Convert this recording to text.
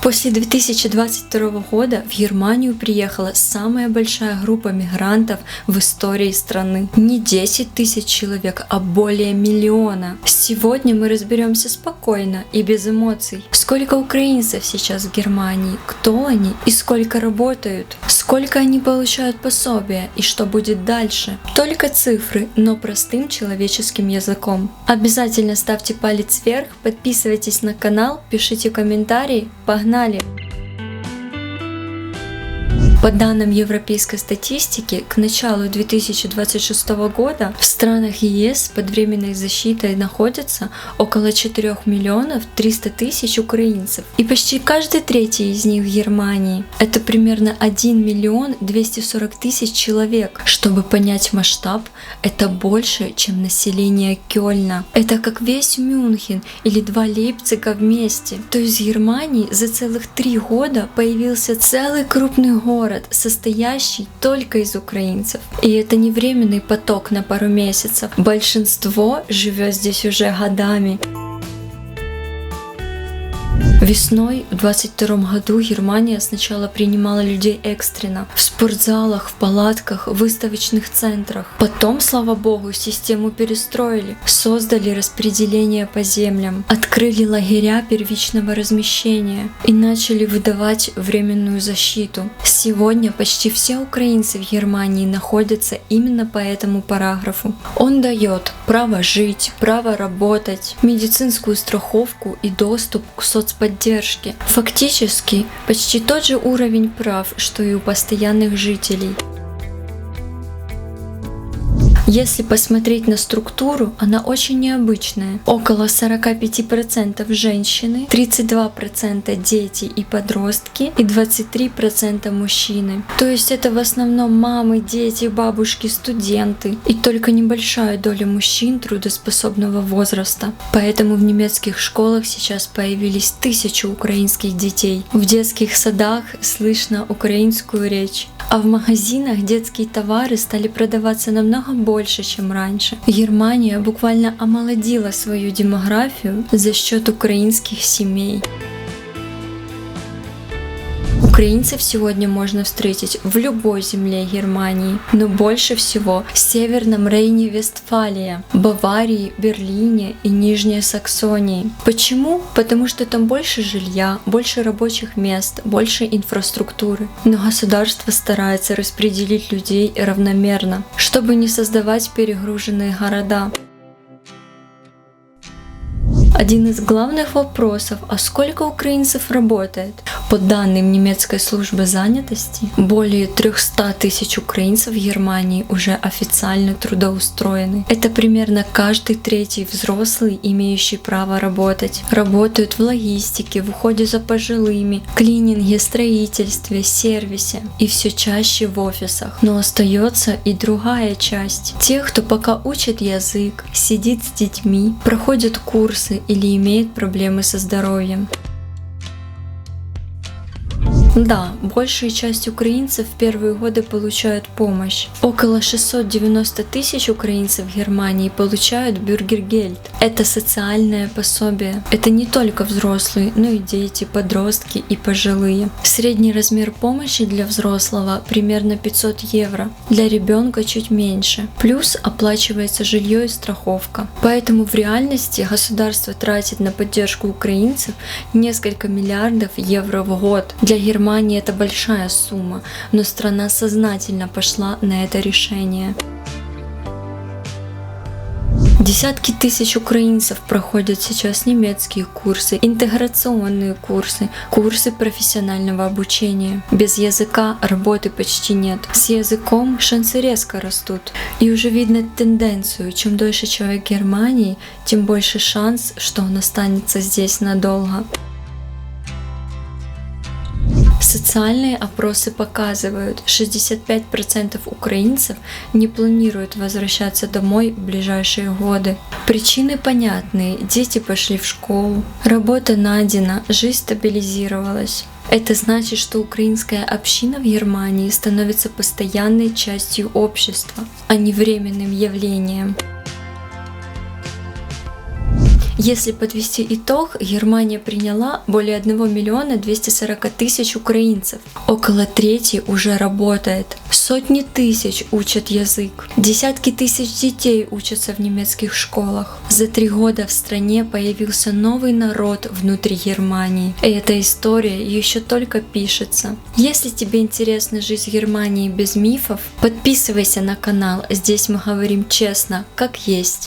После 2022 года в Германию приехала самая большая группа мигрантов в истории страны. Не 10 тысяч человек, а более миллиона. Сегодня мы разберемся спокойно и без эмоций. Сколько украинцев сейчас в Германии, кто они и сколько работают, сколько они получают пособия и что будет дальше. Только цифры, но простым человеческим языком. Обязательно ставьте палец вверх, подписывайтесь на канал, пишите комментарии. Погнали! По данным европейской статистики, к началу 2026 года в странах ЕС под временной защитой находятся около 4 миллионов 300 тысяч украинцев. И почти каждый третий из них в Германии. Это примерно 1 миллион 240 тысяч человек. Чтобы понять масштаб, это больше, чем население Кёльна. Это как весь Мюнхен или 2 Лейпцига вместе. То есть в Германии за целых 3 года появился целый крупный город, состоящий только из украинцев. И это не временный поток на пару месяцев. Большинство живет здесь уже годами. Весной в 2022 году Германия сначала принимала людей экстренно в спортзалах, в палатках, в выставочных центрах. Потом, слава богу, систему перестроили, создали распределение по землям, открыли лагеря первичного размещения и начали выдавать временную защиту. Сегодня почти все украинцы в Германии находятся именно по этому параграфу. Он дает право жить, право работать, медицинскую страховку и доступ к соцподдержке. Фактически почти тот же уровень прав, что и у постоянных жителей. Если посмотреть на структуру, она очень необычная. Около 45% женщины, 32% дети и подростки и 23% мужчины. То есть это в основном мамы, дети, бабушки, студенты и только небольшая доля мужчин трудоспособного возраста. Поэтому в немецких школах сейчас появились 1000 украинских детей. В детских садах слышно украинскую речь. А в магазинах детские товары стали продаваться намного больше, чем раньше. Германия буквально омолодила свою демографию за счет украинских семей. Украинцев сегодня можно встретить в любой земле Германии, но больше всего в Северном Рейне-Вестфалия, Баварии, Берлине и Нижней Саксонии. Почему? Потому что там больше жилья, больше рабочих мест, больше инфраструктуры. Но государство старается распределить людей равномерно, чтобы не создавать перегруженные города. Один из главных вопросов, а сколько украинцев работает? По данным немецкой службы занятости, более 300 тысяч украинцев в Германии уже официально трудоустроены. Это примерно каждый третий взрослый, имеющий право работать. Работают в логистике, в уходе за пожилыми, клининге, строительстве, сервисе и все чаще в офисах. Но остается и другая часть. Тех, кто пока учит язык, сидит с детьми, проходит курсы или имеет проблемы со здоровьем. Да, большая часть украинцев в первые годы получают помощь. Около 690 тысяч украинцев в Германии получают бюргергельд. Это социальное пособие. Это не только взрослые, но и дети, подростки и пожилые. Средний размер помощи для взрослого примерно 500 евро. Для ребенка чуть меньше. Плюс оплачивается жилье и страховка. Поэтому в реальности государство тратит на поддержку украинцев несколько миллиардов евро в год. Для Германии это большая сумма, но страна сознательно пошла на это решение. Десятки тысяч украинцев проходят сейчас немецкие курсы, интеграционные курсы, курсы профессионального обучения. Без языка работы почти нет. С языком шансы резко растут. И уже видно тенденцию: чем дольше человек в Германии, тем больше шанс, что он останется здесь надолго. Социальные опросы показывают, 65% украинцев не планируют возвращаться домой в ближайшие годы. Причины понятные: дети пошли в школу, работа найдена, жизнь стабилизировалась. Это значит, что украинская община в Германии становится постоянной частью общества, а не временным явлением. Если подвести итог, Германия приняла более 1 миллиона 240 тысяч украинцев. Около трети уже работает. Сотни тысяч учат язык. Десятки тысяч детей учатся в немецких школах. За 3 года в стране появился новый народ внутри Германии. И эта история еще только пишется. Если тебе интересна жизнь Германии без мифов, подписывайся на канал. Здесь мы говорим честно, как есть.